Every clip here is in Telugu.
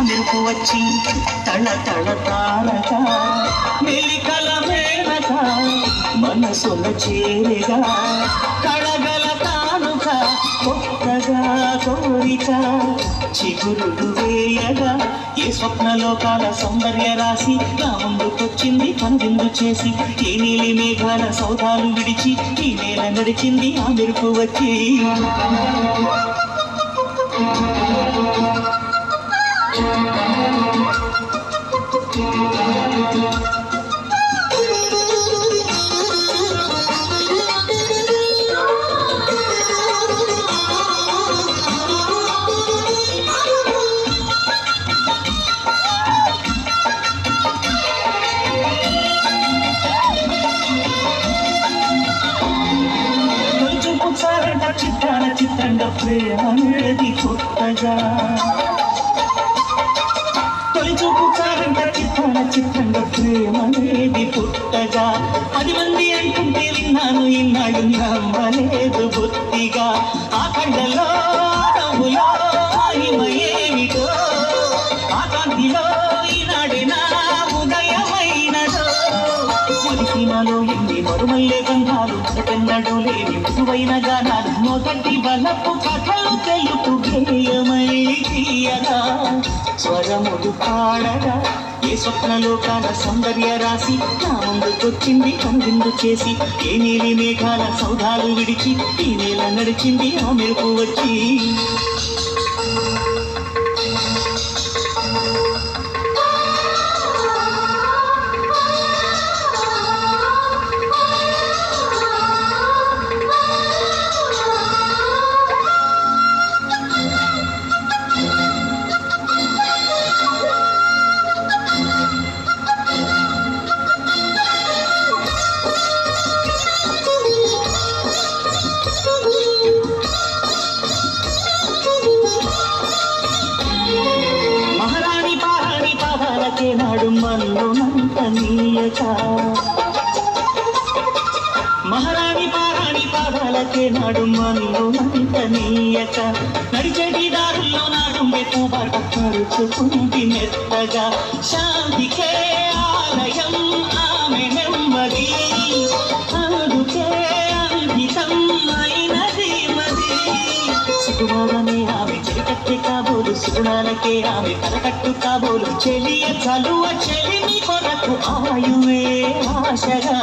మెరుపు వచ్చి తళ తళ తారక మెలికల మేనక మనసున చేరగా కళగల కానుక కొత్తగా కోరిక చిగురుడు వేయగా ఏ స్వప్నలోకాల సౌందర్య రాశి నా ముందుకొచ్చింది కనువిందు చేసి ఏ నీలి మేఘాల సౌధాలు విడిచి ఈ నేల నడిచింది ఆ మెరుపు వచ్చి చిత్రాల చిత్రంగా ప్రేమ అనేది కొత్తగా తొలి చూపు చాలంట చిత్రాల చిత్రంగా ప్రేమ అనేది పుట్టగా 10 మంది అంటుంటే విన్నాను ఇన్నాడు నమ్మలేదు బొత్తిగా ఆ కళ్ళలో నవ్వులో మహిమయేమిటో ఆ కాంతిలో ఈనాడే నా ఉదయమైనదో సినిమాలో ఎన్ని మరుమల్లే బంధాలు పెన్నడు లేని మృదువైన గానాలు మొదటి బలపు కథలు తెలుపు గేయమై తీయగా స్వరములు పాడగా ఏ స్వప్నలోకాల సౌందర్య రాశి నా ముందుకొచ్చింది కనువిందు చేసి ఏ నీలి మేఘాల సౌధాలు విడిచి ఈ నేల నడిచింది ఆ మెరుపు వచ్చి నాడు మన్నునంత నీయక మహారాణి పారాణి పాదాలకే నాడు మన్నునంత నీయక నడిచేటి దారుల్లో నాడు మెట్టు బాట పరుచుకుంది మెత్తగా శాంతికే ఆలయం ఆమె నెమ్మది అందుకే అంకితం అయినది మది సుకుమారమే ఆమె చెలికట్టి కాబోలు సుగుణాలకే ఆమె కరకట్టు కాబోలు చెలియ చలువ చెలిమి కొరకు ఆయువే ఆశగా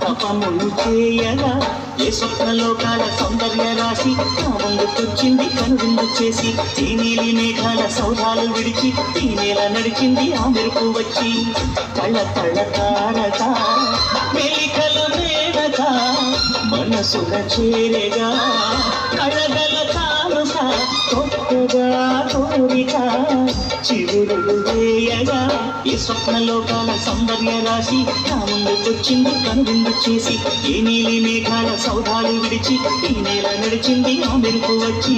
తపములు చేయగా ఏ స్వప్నలోకాల సౌందర్య రాశి నా ముందుకొచ్చింది కనువిందు చేసి ఈ నీలి మేఘాల సౌధాలు విడిచి ఈ నేల నడిచింది ఆ మెరుపు వచ్చి కళ్ళ కళ్ళ తారక మెలికల మేడక మనసున చేరగా కళగల కానుక కొత్తగా కోరిక చిగురులు వేయగా ఈ స్వప్నలోకాల సౌందర్య రాశి నా ముందుకొచ్చింది కనువిందు చేసి ఏ నీలి మేఘాల సౌధాలు విడిచి ఈ నేల నడిచింది ఆ మెరుపు వచ్చి